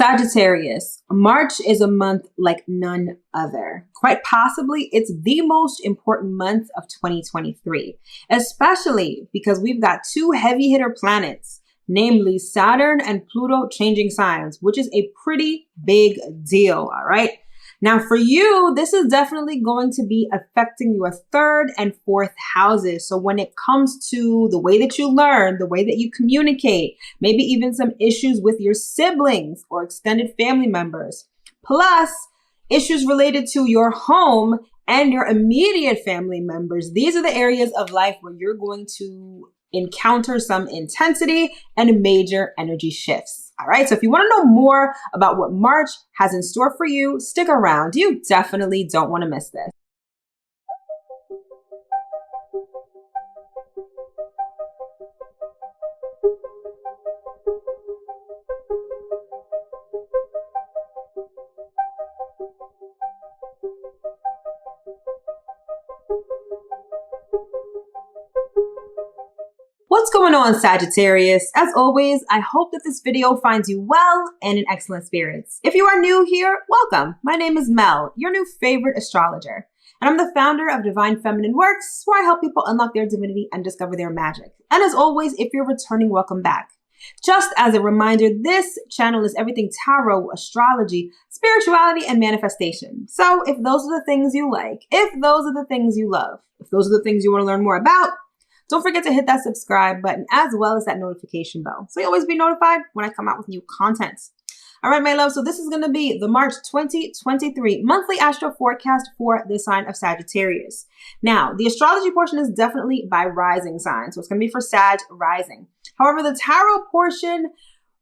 Sagittarius, March is a month like none other. Quite possibly, it's the most important month of 2023, especially because we've got two heavy hitter planets, namely Saturn and Pluto changing signs, which is a pretty big deal, all right? Now for you, this is definitely going to be affecting your third and fourth houses. So when it comes to the way that you learn, the way that you communicate, maybe even some issues with your siblings or extended family members, plus issues related to your home and your immediate family members, these are the areas of life where you're going to encounter some intensity and major energy shifts. All right, so if you want to know more about what March has in store for you, stick around. You definitely don't want to miss this. What's going on, Sagittarius? As always, I hope that this video finds you well and in excellent spirits. If you are new here, welcome. My name is Mel, your new favorite astrologer, and I'm the founder of Divine Feminine Works, where I help people unlock their divinity and discover their magic. And as always, if you're returning, welcome back. Just as a reminder, this channel is everything tarot, astrology, spirituality, and manifestation. So if those are the things you like, if those are the things you love, if those are the things you want to learn more about, don't forget to hit that subscribe button as well as that notification bell, so you'll always be notified when I come out with new content. All right, my love, so this is going to be the March 2023 monthly astro forecast for the sign of Sagittarius. Now, the astrology portion is definitely by rising sign, so it's going to be for Sag rising. However, the tarot portion,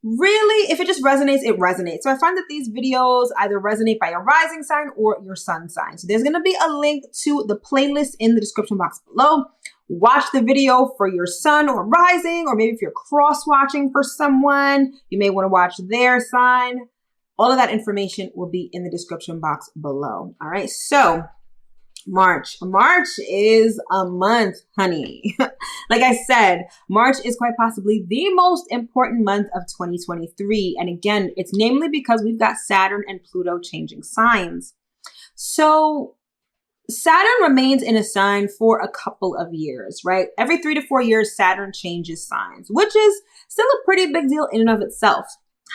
really, if it just resonates, it resonates. So I find that these videos either resonate by your rising sign or your sun sign. So there's going to be a link to the playlist in the description box below. Watch the video for your sun or rising, or maybe if you're cross-watching for someone, you may want to watch their sign. All of that information will be in the description box below. All right, so March is a month, honey. Like I said, March is quite possibly the most important month of 2023. And again, it's namely because we've got Saturn and Pluto changing signs. So Saturn remains in a sign for a couple of years, right? Every 3 to 4 years, Saturn changes signs, which is still a pretty big deal in and of itself.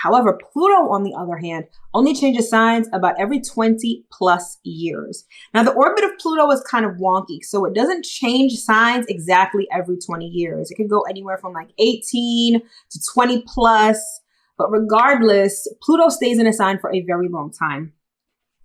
However, Pluto, on the other hand, only changes signs about every 20 plus years. Now, the orbit of Pluto is kind of wonky, so it doesn't change signs exactly every 20 years. It could go anywhere from like 18 to 20 plus, but regardless, Pluto stays in a sign for a very long time.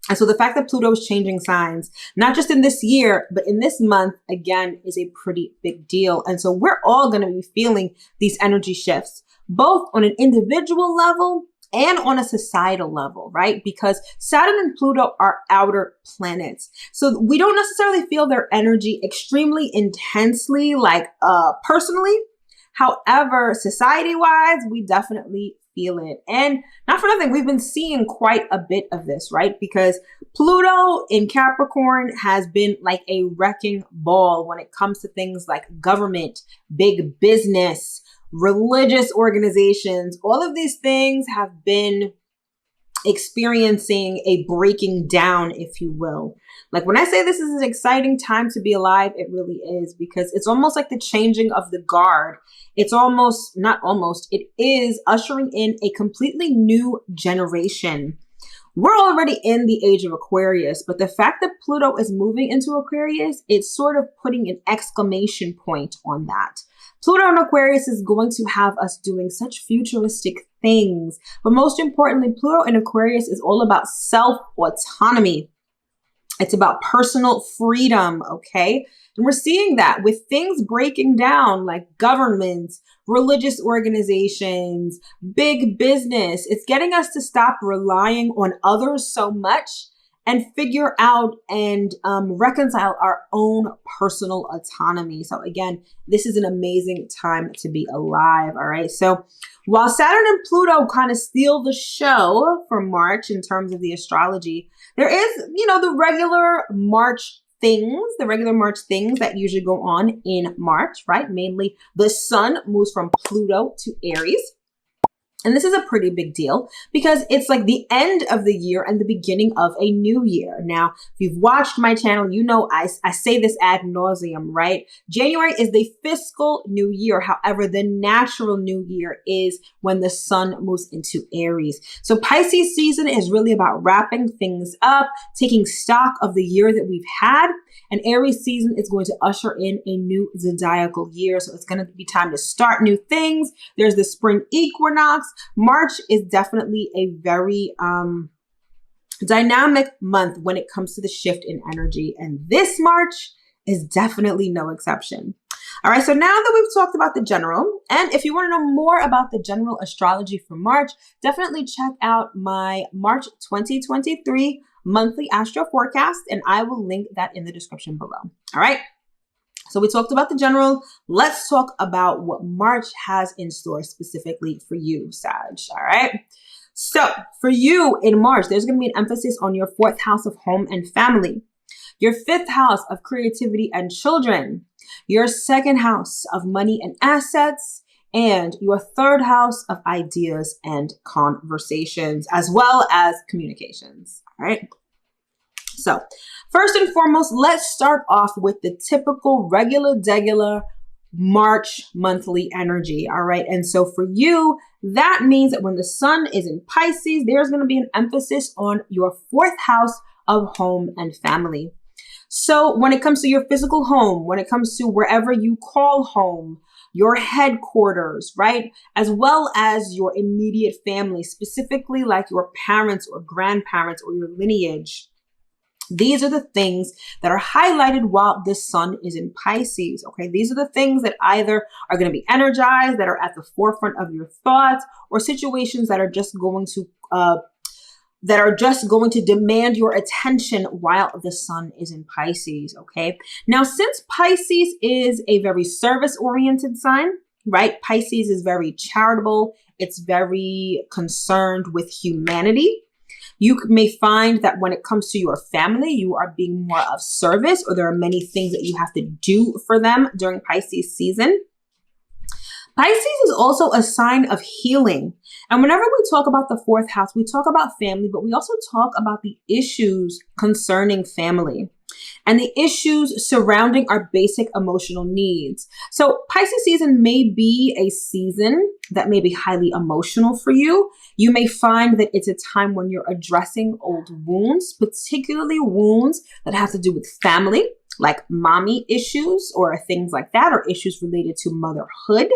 And so the fact that Pluto is changing signs, not just in this year, but in this month, again, is a pretty big deal. And so we're all going to be feeling these energy shifts, both on an individual level and on a societal level, right? Because Saturn and Pluto are outer planets. So we don't necessarily feel their energy extremely intensely, like personally. However, society-wise, we definitely feel it. And not for nothing, we've been seeing quite a bit of this, right? Because Pluto in Capricorn has been like a wrecking ball when it comes to things like government, big business, religious organizations. All of these things have been experiencing a breaking down, if you will. Like when I say this is an exciting time to be alive, it really is, because it's almost like the changing of the guard. It's almost, not almost, it is ushering in a completely new generation. We're already in the age of Aquarius, but the fact that Pluto is moving into Aquarius, it's sort of putting an exclamation point on that. Pluto in Aquarius is going to have us doing such futuristic things. But most importantly, Pluto in Aquarius is all about self-autonomy. It's about personal freedom, okay? And we're seeing that with things breaking down like governments, religious organizations, big business. It's getting us to stop relying on others so much and figure out and reconcile our own personal autonomy. So again, this is an amazing time to be alive, all right? So while Saturn and Pluto kind of steal the show for March in terms of the astrology, there is, you know, the regular March things that usually go on in March, right? Mainly the sun moves from Pluto to Aries. And this is a pretty big deal because it's like the end of the year and the beginning of a new year. Now, if you've watched my channel, you know I say this ad nauseum, right? January is the fiscal new year. However, the natural new year is when the sun moves into Aries. So Pisces season is really about wrapping things up, taking stock of the year that we've had. And Aries season is going to usher in a new zodiacal year. So it's going to be time to start new things. There's the spring equinox. March is definitely a very dynamic month when it comes to the shift in energy. And this March is definitely no exception. All right, so now that we've talked about the general, and if you want to know more about the general astrology for March, definitely check out my March 2023 monthly astro forecast, and I will link that in the description below. All right. So we talked about the general. Let's talk about what March has in store specifically for you, Sag. All right. So for you in March, there's going to be an emphasis on your 4th house of home and family, your 5th house of creativity and children, your 2nd house of money and assets, and your 3rd house of ideas and conversations, as well as communications. All right. So first and foremost, let's start off with the typical regular March monthly energy. All right. And so for you, that means that when the sun is in Pisces, there's going to be an emphasis on your 4th house of home and family. So when it comes to your physical home, when it comes to wherever you call home, your headquarters, right? As well as your immediate family, specifically like your parents or grandparents or your lineage. These are the things that are highlighted while the sun is in Pisces, okay? These are the things that either are going to be energized, that are at the forefront of your thoughts, or situations that are just going to demand your attention while the sun is in Pisces, okay? Now, since Pisces is a very service-oriented sign, right? Pisces is very charitable. It's very concerned with humanity. You may find that when it comes to your family, you are being more of service, or there are many things that you have to do for them during Pisces season. Pisces is also a sign of healing. And whenever we talk about the 4th house, we talk about family, but we also talk about the issues concerning family and the issues surrounding our basic emotional needs. So Pisces season may be a season that may be highly emotional for you. You may find that it's a time when you're addressing old wounds, particularly wounds that have to do with family, like mommy issues or things like that, or issues related to motherhood.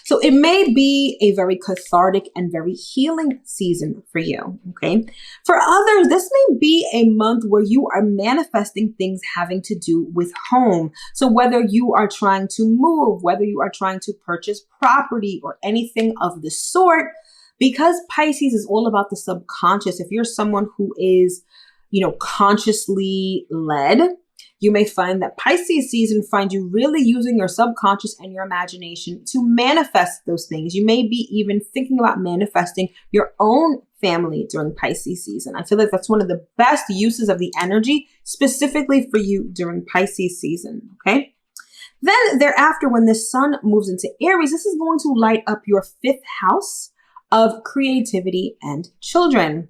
So it may be a very cathartic and very healing season for you, okay? For others, this may be a month where you are manifesting things having to do with home. So whether you are trying to move, whether you are trying to purchase property or anything of the sort, because Pisces is all about the subconscious. If you're someone who is, consciously led, you may find that Pisces season finds you really using your subconscious and your imagination to manifest those things. You may be even thinking about manifesting your own family during Pisces season. I feel like that's one of the best uses of the energy specifically for you during Pisces season, okay? Then thereafter, when the sun moves into Aries, this is going to light up your 5th house of creativity and children.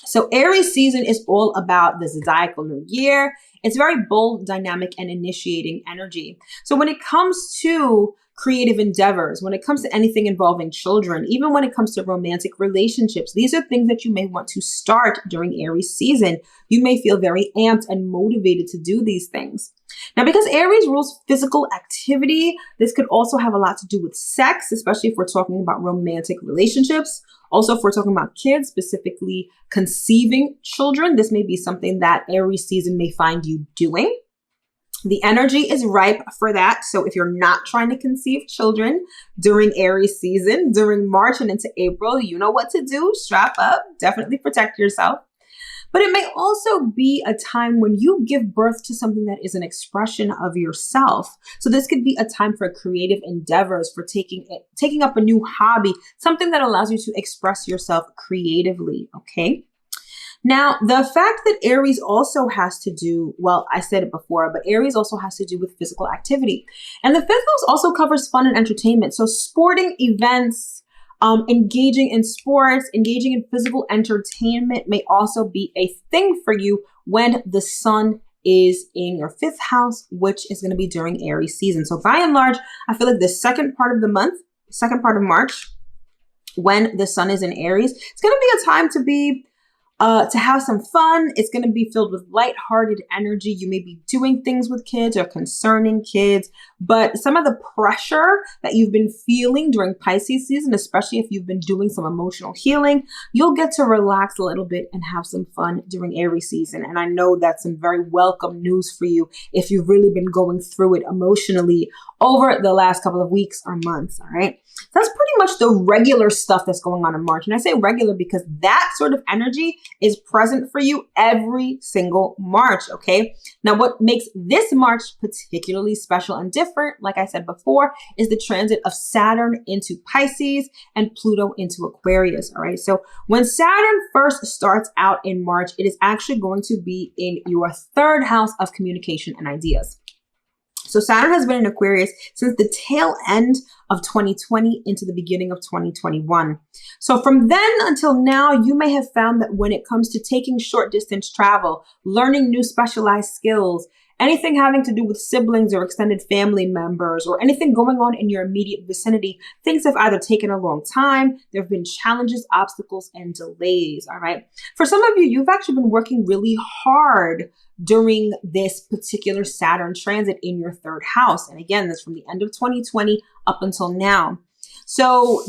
So Aries season is all about the zodiacal new year. It's very bold, dynamic, and initiating energy. So when it comes to creative endeavors, when it comes to anything involving children, even when it comes to romantic relationships, these are things that you may want to start during Aries season. You may feel very amped and motivated to do these things. Now, because Aries rules physical activity, this could also have a lot to do with sex, especially if we're talking about romantic relationships. Also, if we're talking about kids, specifically conceiving children, this may be something that Aries season may find you doing. The energy is ripe for that. So if you're not trying to conceive children during Aries season, during March and into April, you know what to do. Strap up, definitely protect yourself. But it may also be a time when you give birth to something that is an expression of yourself. So this could be a time for creative endeavors, for taking up a new hobby, something that allows you to express yourself creatively, okay? Now, the fact that Aries also has to do, well, I said it before, but Aries also has to do with physical activity. And the 5th house also covers fun and entertainment. So sporting events, Engaging in sports, engaging in physical entertainment may also be a thing for you when the sun is in your 5th house, which is going to be during Aries season. So by and large, I feel like the second part of the month, second part of March, when the sun is in Aries, it's going to be a time to have some fun. It's going to be filled with lighthearted energy. You may be doing things with kids or concerning kids, but some of the pressure that you've been feeling during Pisces season, especially if you've been doing some emotional healing, you'll get to relax a little bit and have some fun during Aries season. And I know that's some very welcome news for you if you've really been going through it emotionally over the last couple of weeks or months. All right. That's pretty much the regular stuff that's going on in March. And I say regular because that sort of energy is present for you every single March. Okay. Now, what makes this March particularly special and different, like I said before, is the transit of Saturn into Pisces and Pluto into Aquarius. All right. So when Saturn first starts out in March, it is actually going to be in your 3rd house of communication and ideas. So Saturn has been in Aquarius since the tail end of 2020 into the beginning of 2021. So from then until now, you may have found that when it comes to taking short distance travel, learning new specialized skills, anything having to do with siblings or extended family members, or anything going on in your immediate vicinity, things have either taken a long time, there have been challenges, obstacles, and delays, all right? For some of you, you've actually been working really hard during this particular Saturn transit in your 3rd house. And again, that's from the end of 2020 up until now. So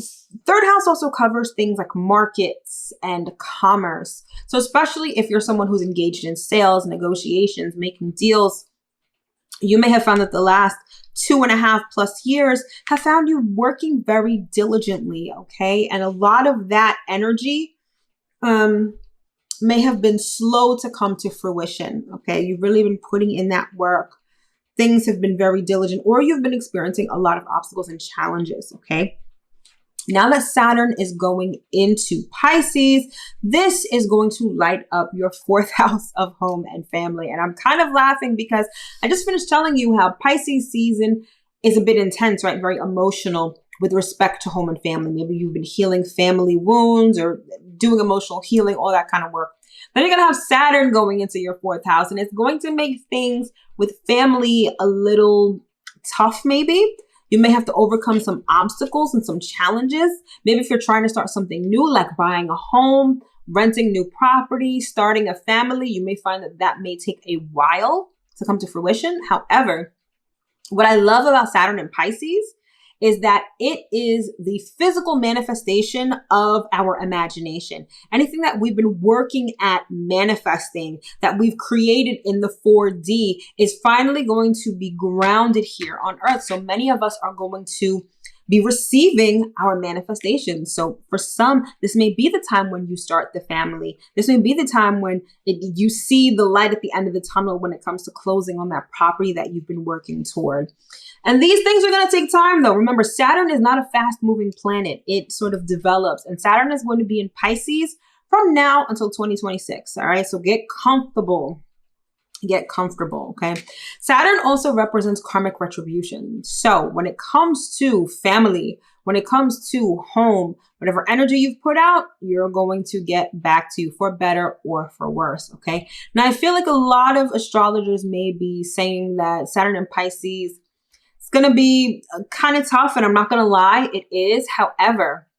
3rd house also covers things like markets and commerce. So especially if you're someone who's engaged in sales, negotiations, making deals, you may have found that the last 2.5+ years have found you working very diligently, okay? And a lot of that energy may have been slow to come to fruition, okay? You've really been putting in that work. Things have been very diligent, or you've been experiencing a lot of obstacles and challenges, okay? Now that Saturn is going into Pisces, this is going to light up your 4th house of home and family. And I'm kind of laughing because I just finished telling you how Pisces season is a bit intense, right? Very emotional with respect to home and family. Maybe you've been healing family wounds or doing emotional healing, all that kind of work. Then you're going to have Saturn going into your 4th house, and it's going to make things with family a little tough, maybe. You may have to overcome some obstacles and some challenges. Maybe if you're trying to start something new, like buying a home, renting new property, starting a family, you may find that that may take a while to come to fruition. However, what I love about Saturn in Pisces is that it is the physical manifestation of our imagination. Anything that we've been working at manifesting, that we've created in the 4D, is finally going to be grounded here on Earth. So many of us are going to be receiving our manifestations. So for some, this may be the time when you start the family. This may be the time when you see the light at the end of the tunnel when it comes to closing on that property that you've been working toward. And these things are going to take time, though. Remember, Saturn is not a fast-moving planet. It sort of develops. And Saturn is going to be in Pisces from now until 2026. All right, so get comfortable. Get comfortable, okay? Saturn also represents karmic retribution. So when it comes to family, when it comes to home, whatever energy you've put out, you're going to get back to you for better or for worse, okay? Now, I feel like a lot of astrologers may be saying that Saturn in Pisces, it's going to be kind of tough, and I'm not going to lie, it is. However,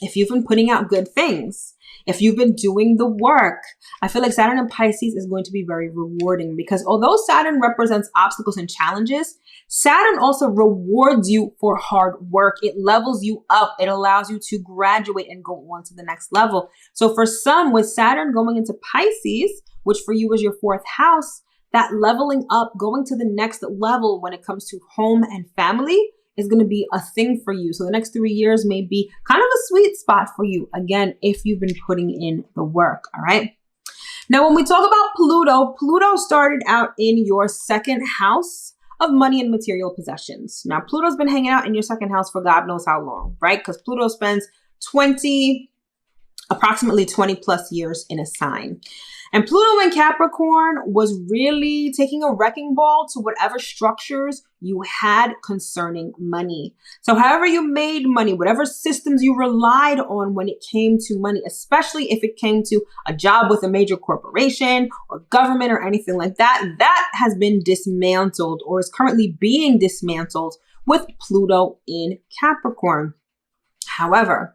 if you've been putting out good things, if you've been doing the work, I feel like Saturn in Pisces is going to be very rewarding, because although Saturn represents obstacles and challenges, Saturn also rewards you for hard work. It levels you up. It allows you to graduate and go on to the next level. So for some, with Saturn going into Pisces, which for you is your 4th house, that leveling up, going to the next level when it comes to home and family, is going to be a thing for you. So the next 3 years may be kind of a sweet spot for you, again, if you've been putting in the work, all right? Now, when we talk about Pluto, Pluto started out in your 2nd house of money and material possessions. Now, Pluto's been hanging out in your 2nd house for God knows how long, right? Because Pluto spends approximately 20+ years in a sign. And Pluto in Capricorn was really taking a wrecking ball to whatever structures you had concerning money. So however you made money, whatever systems you relied on when it came to money, especially if it came to a job with a major corporation or government or anything like that, that has been dismantled or is currently being dismantled with Pluto in Capricorn. However,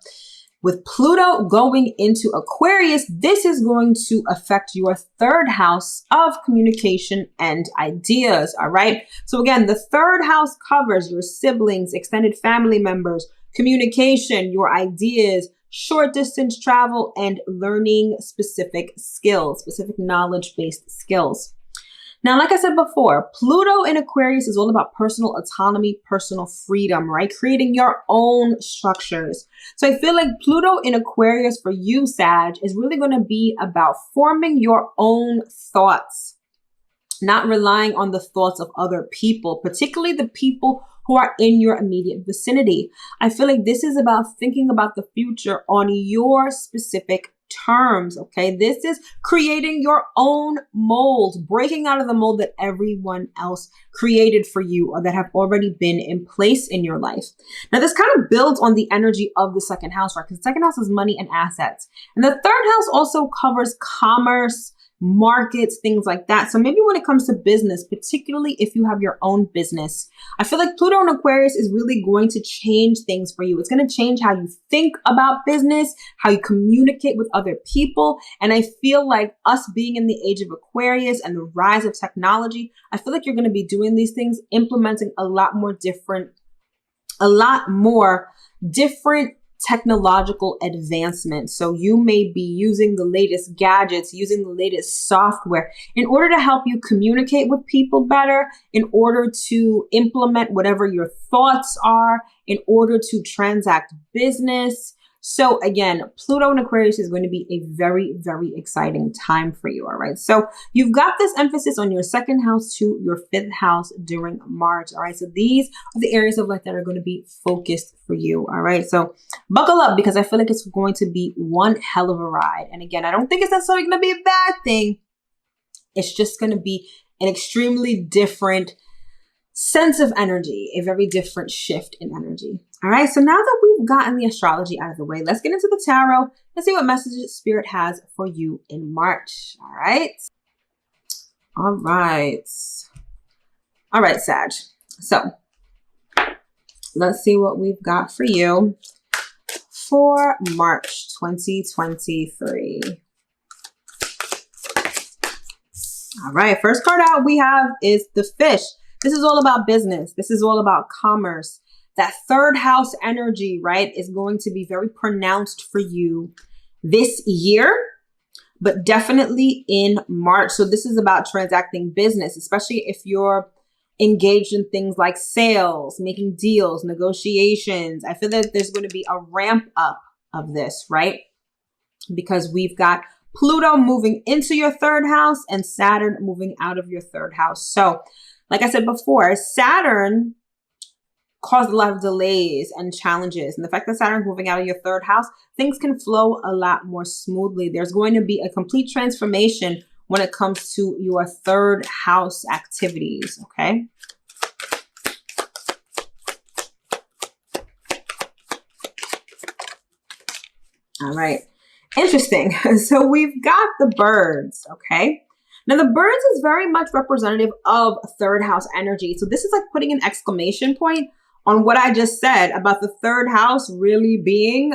with Pluto going into Aquarius, this is going to affect your third house of communication and ideas, all right? So again, the third house covers your siblings, extended family members, communication, your ideas, short distance travel, and learning specific skills, specific knowledge-based skills. Now, like I said before, Pluto in Aquarius is all about personal autonomy, personal freedom, right? Creating your own structures. So I feel like Pluto in Aquarius for you, Sag, is really going to be about forming your own thoughts, not relying on the thoughts of other people, particularly the people who are in your immediate vicinity. I feel like this is about thinking about the future on your specific terms, okay? This is creating your own mold, breaking out of the mold that everyone else created for you or that have already been in place in your life. Now, this kind of builds on the energy of the second house, right? Because the second house is money and assets. And the third house also covers commerce, markets, things like that. So maybe when it comes to business, particularly if you have your own business, I feel like Pluto in Aquarius is really going to change things for you. It's going to change how you think about business, how you communicate with other people. And I feel like us being in the age of Aquarius and the rise of technology, I feel like you're going to be doing these things, implementing a lot more different technological advancement. So you may be using the latest gadgets, using the latest software in order to help you communicate with people better, in order to implement whatever your thoughts are, in order to transact business. So again, Pluto in Aquarius is going to be a very, very exciting time for you, all right? So you've got this emphasis on your second house to your fifth house during March, all right? So these are the areas of life that are going to be focused for you, all right? So buckle up because I feel like it's going to be one hell of a ride. And again, I don't think it's necessarily going to be a bad thing. It's just going to be an extremely different sense of energy, a very different shift in energy. All right, so now that we've gotten the astrology out of the way, let's get into the tarot and see what messages Spirit has for you in March. All right. All right, Sag. So let's see what we've got for you for March 2023. All right, first card out we have is the Fish. This is all about business. This is all about commerce. That third house energy, right, is going to be very pronounced for you this year, but definitely in March. So this is about transacting business, especially if you're engaged in things like sales, making deals, negotiations. I feel that there's going to be a ramp up of this, right? Because we've got Pluto moving into your third house and Saturn moving out of your third house. So like I said before, Saturn caused a lot of delays and challenges. And the fact that Saturn's moving out of your third house, things can flow a lot more smoothly. There's going to be a complete transformation when it comes to your third house activities, okay? All right, interesting. So we've got the birds, okay? Now the birds is very much representative of third house energy. So this is like putting an exclamation point on what I just said about the third house really being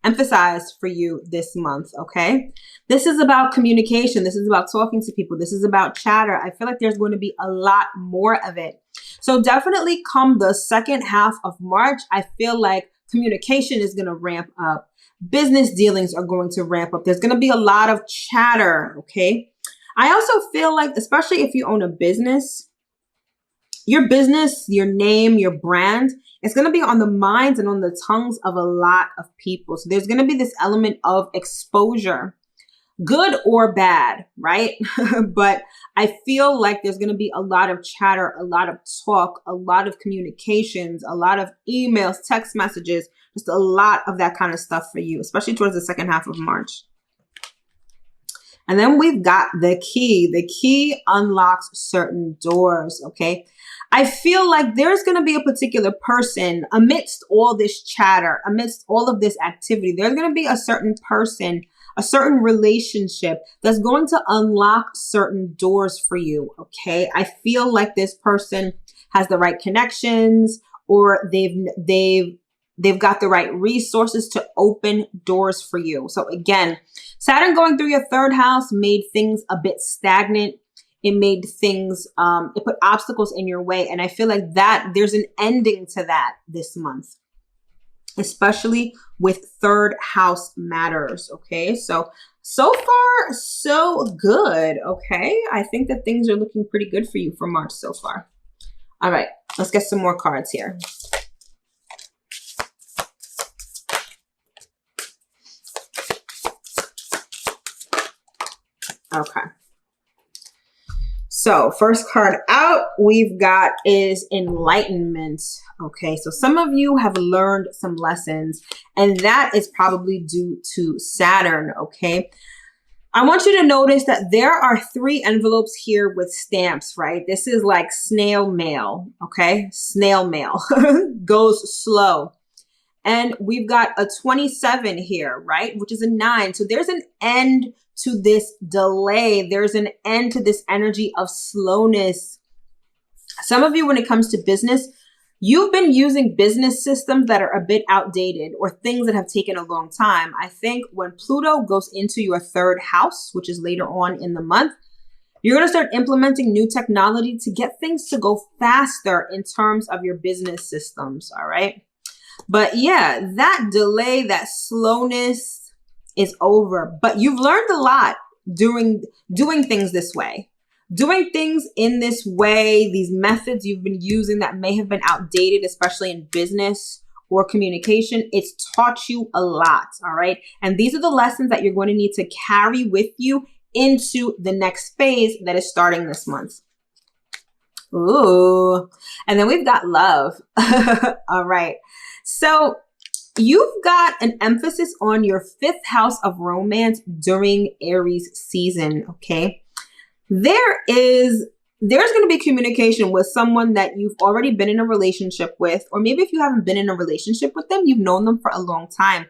emphasized for you this month, okay? This is about communication. This is about talking to people. This is about chatter. I feel like there's going to be a lot more of it. So definitely come the second half of March, I feel like communication is going to ramp up. Business dealings are going to ramp up. There's going to be a lot of chatter, okay? I also feel like, especially if you own a business, your name, your brand, it's going to be on the minds and on the tongues of a lot of people. So there's going to be this element of exposure, good or bad, right? But I feel like there's going to be a lot of chatter, a lot of talk, a lot of communications, a lot of emails, text messages, just a lot of that kind of stuff for you, especially towards the second half of March. And then we've got the key. The key unlocks certain doors, okay? I feel like there's going to be a particular person amidst all this chatter, amidst all of this activity. There's going to be a certain person, a certain relationship that's going to unlock certain doors for you, okay? I feel like this person has the right connections, or they've got the right resources to open doors for you. So again, Saturn going through your third house made things a bit stagnant. It made things, it put obstacles in your way. And I feel like that there's an ending to that this month, especially with third house matters. Okay. So far, so good. Okay. I think that things are looking pretty good for you for March so far. All right, let's get some more cards here. Okay. So first card out we've got is enlightenment. Okay, so some of you have learned some lessons, and that is probably due to Saturn. Okay, I want you to notice that there are 3 envelopes here with stamps, right? This is like snail mail. Okay, snail mail goes slow. And we've got a 27 here, right? Which is a 9. So there's an end to this delay. There's an end to this energy of slowness. Some of you, when it comes to business, you've been using business systems that are a bit outdated or things that have taken a long time. I think when Pluto goes into your third house, which is later on in the month, you're going to start implementing new technology to get things to go faster in terms of your business systems. All right. But yeah, that delay, that slowness is over. But you've learned a lot doing things this way. Doing things in this way, these methods you've been using that may have been outdated, especially in business or communication, it's taught you a lot, all right? And these are the lessons that you're going to need to carry with you into the next phase that is starting this month. Ooh, and then we've got love. All right. So you've got an emphasis on your 5th house of romance during Aries season, okay? There's going to be communication with someone that you've already been in a relationship with, or maybe if you haven't been in a relationship with them, you've known them for a long time.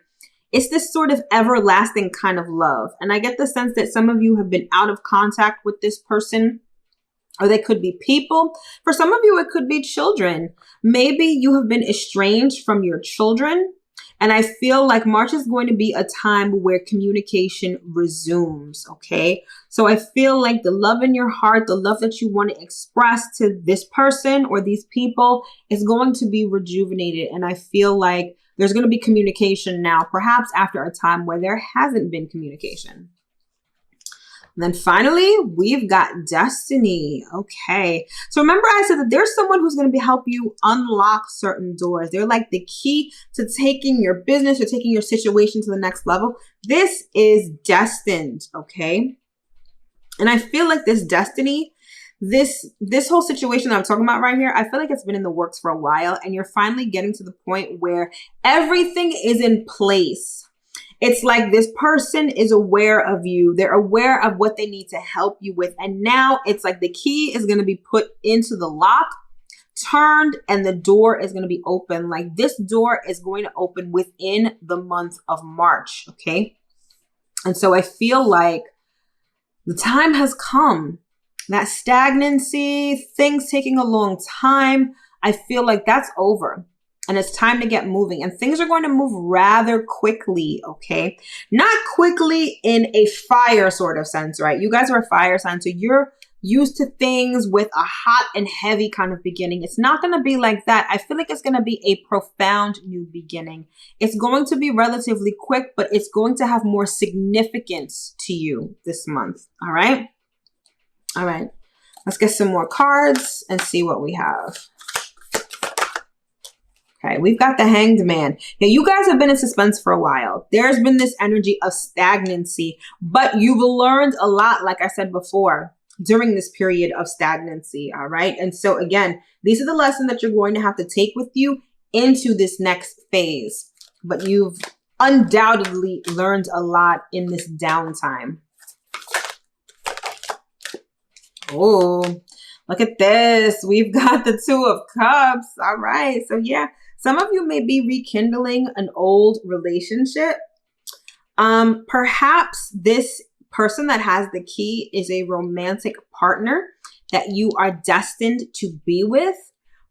It's this sort of everlasting kind of love. And I get the sense that some of you have been out of contact with this person, or they could be people. For some of you, it could be children. Maybe you have been estranged from your children. And I feel like March is going to be a time where communication resumes, okay? So I feel like the love in your heart, the love that you want to express to this person or these people is going to be rejuvenated. And I feel like there's going to be communication now, perhaps after a time where there hasn't been communication. And then finally, we've got destiny. Okay. So remember I said that there's someone who's going to help you unlock certain doors. They're like the key to taking your business or taking your situation to the next level. This is destined. Okay. And I feel like this destiny, this whole situation that I'm talking about right here, I feel like it's been in the works for a while, and you're finally getting to the point where everything is in place. It's like this person is aware of you. They're aware of what they need to help you with. And now it's like the key is going to be put into the lock, turned, and the door is going to be open. Like this door is going to open within the month of March. Okay. And so I feel like the time has come. That stagnancy, things taking a long time, I feel like that's over. And it's time to get moving, and things are going to move rather quickly, okay? Not quickly in a fire sort of sense, right? You guys are a fire sign, so you're used to things with a hot and heavy kind of beginning. It's not going to be like that. I feel like it's going to be a profound new beginning. It's going to be relatively quick, but it's going to have more significance to you this month, all right? All right, let's get some more cards and see what we have. Okay, we've got the Hanged Man. Now, you guys have been in suspense for a while. There's been this energy of stagnancy, but you've learned a lot, like I said before, during this period of stagnancy, all right? And so, again, these are the lessons that you're going to have to take with you into this next phase. But you've undoubtedly learned a lot in this downtime. Oh, look at this. We've got the Two of Cups. All right. So yeah, some of you may be rekindling an old relationship. Perhaps this person that has the key is a romantic partner that you are destined to be with.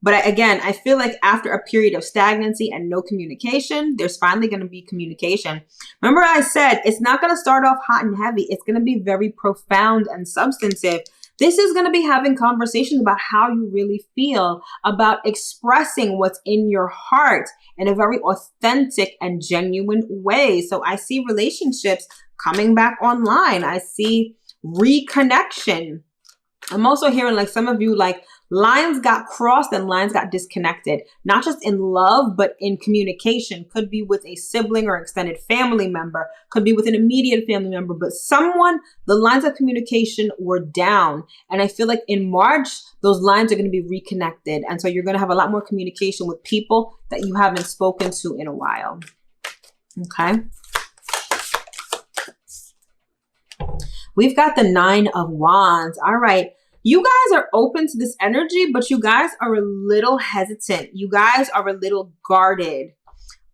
But again, I feel like after a period of stagnancy and no communication, there's finally going to be communication. Remember I said, it's not going to start off hot and heavy. It's going to be very profound and substantive. This is going to be having conversations about how you really feel, about expressing what's in your heart in a very authentic and genuine way. So I see relationships coming back online. I see reconnection. I'm also hearing like some of you, like lines got crossed and lines got disconnected, not just in love, but in communication. Could be with a sibling or extended family member, could be with an immediate family member, but someone, the lines of communication were down. And I feel like in March, those lines are going to be reconnected. And so you're going to have a lot more communication with people that you haven't spoken to in a while. Okay. We've got the Nine of Wands. All right. You guys are open to this energy, but you guys are a little hesitant. You guys are a little guarded.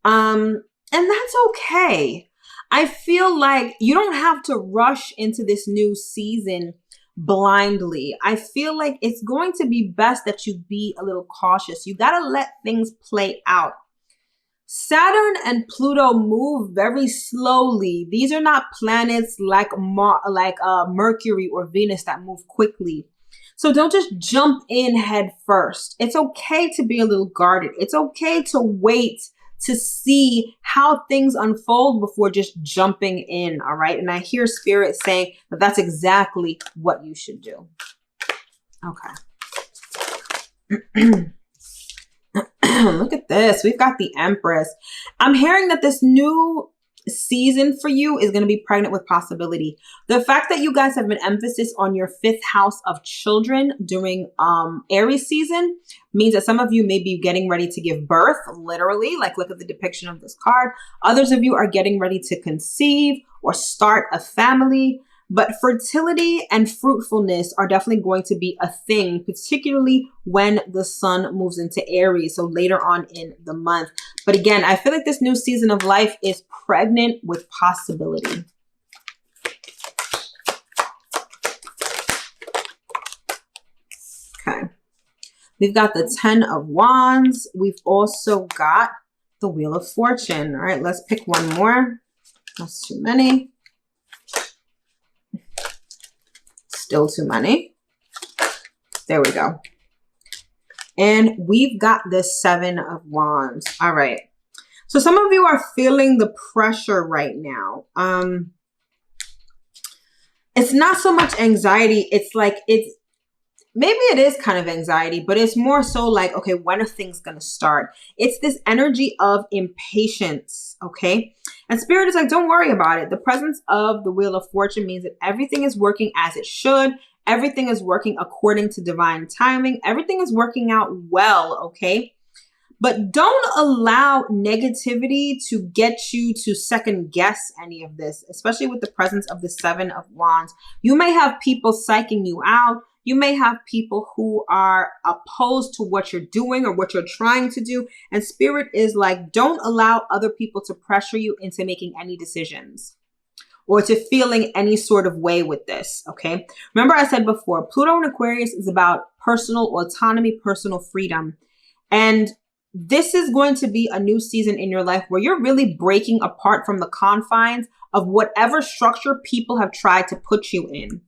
And that's okay. I feel like you don't have to rush into this new season blindly. I feel like it's going to be best that you be a little cautious. You got to let things play out. Saturn and Pluto move very slowly. These are not planets like Mercury or Venus that move quickly. So don't just jump in head first. It's okay to be a little guarded. It's okay to wait to see how things unfold before just jumping in, all right? And I hear Spirit saying that that's exactly what you should do. Okay. Look at this. We've got the Empress. I'm hearing that this new season for you is going to be pregnant with possibility. The fact that you guys have an emphasis on your 5th house of children during Aries season means that some of you may be getting ready to give birth, literally, like look at the depiction of this card. Others of you are getting ready to conceive or start a family. But fertility and fruitfulness are definitely going to be a thing, particularly when the sun moves into Aries, so later on in the month. But again, I feel like this new season of life is pregnant with possibility. Okay. We've got the 10 of Wands. We've also got the Wheel of Fortune. All right, let's pick one more. That's too many. Still too many. There we go. And we've got the 7 of Wands. All right. So some of you are feeling the pressure right now. It's not so much anxiety. It's like, maybe it is kind of anxiety, but it's more so like, okay, when are things going to start? It's this energy of impatience. Okay. And Spirit is like, don't worry about it. The presence of the Wheel of Fortune means that everything is working as it should. Everything is working according to divine timing. Everything is working out well. Okay. But don't allow negativity to get you to second guess any of this, especially with the presence of the 7 of Wands. You may have people psyching you out. You may have people who are opposed to what you're doing or what you're trying to do. And Spirit is like, don't allow other people to pressure you into making any decisions or to feeling any sort of way with this, okay? Remember I said before, Pluto in Aquarius is about personal autonomy, personal freedom. And this is going to be a new season in your life where you're really breaking apart from the confines of whatever structure people have tried to put you in.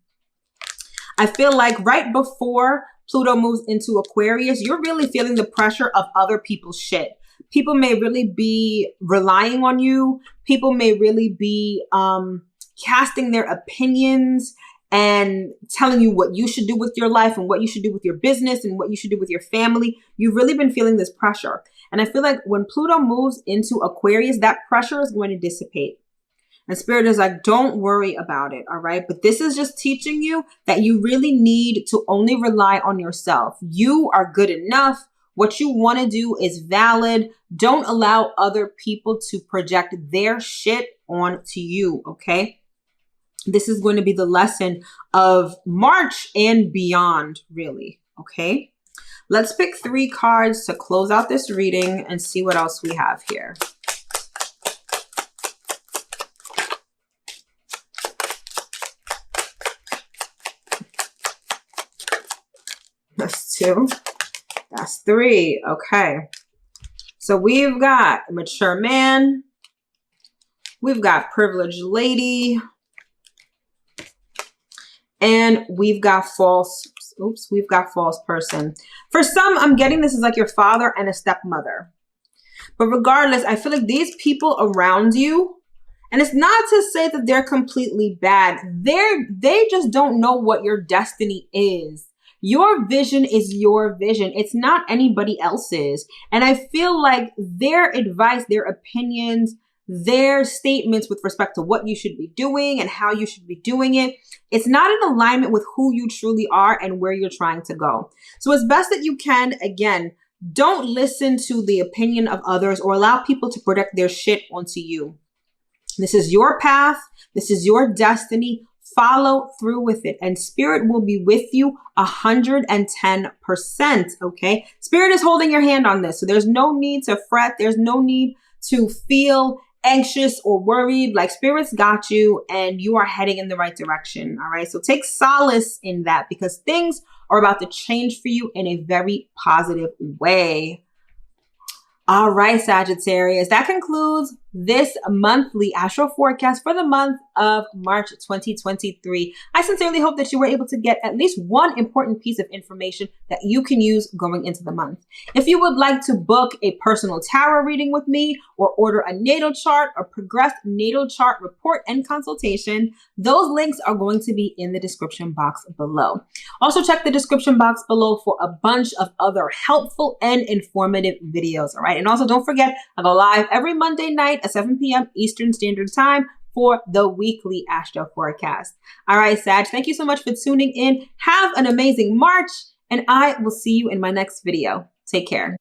I feel like right before Pluto moves into Aquarius, you're really feeling the pressure of other people's shit. People may really be relying on you. People may really be casting their opinions and telling you what you should do with your life and what you should do with your business and what you should do with your family. You've really been feeling this pressure. And I feel like when Pluto moves into Aquarius, that pressure is going to dissipate. And Spirit is like, don't worry about it, all right? But this is just teaching you that you really need to only rely on yourself. You are good enough. What you want to do is valid. Don't allow other people to project their shit onto you, okay? This is going to be the lesson of March and beyond, really. Okay. Let's pick 3 cards to close out this reading and see what else we have here. That's 2. That's 3. Okay. So we've got a mature man. We've got privileged lady. And we've got false, we've got false person. For some, I'm getting this is like your father and a stepmother. But regardless, I feel like these people around you, and it's not to say that they're completely bad. They just don't know what your destiny is. Your vision is your vision. It's not anybody else's. And I feel like their advice, their opinions, their statements with respect to what you should be doing and how you should be doing it, it's not in alignment with who you truly are and where you're trying to go. So as best that you can, again, don't listen to the opinion of others or allow people to project their shit onto you. This is your path. This is your destiny. Follow through with it, and spirit will be with you 110%. Okay. Spirit is holding your hand on this. So there's no need to fret. There's no need to feel anxious or worried. Like, spirit's got you and you are heading in the right direction. All right. So take solace in that, because things are about to change for you in a very positive way. All right, Sagittarius, that concludes this monthly astro forecast for the month of March 2023. I sincerely hope that you were able to get at least one important piece of information that you can use going into the month. If you would like to book a personal tarot reading with me or order a natal chart or progressed natal chart report and consultation, those links are going to be in the description box below. Also, check the description box below for a bunch of other helpful and informative videos. All right. And also, don't forget, I go live every Monday night at 7 p.m. Eastern Standard Time for the weekly astro forecast. All right, Sag, thank you so much for tuning in. Have an amazing March, and I will see you in my next video. Take care.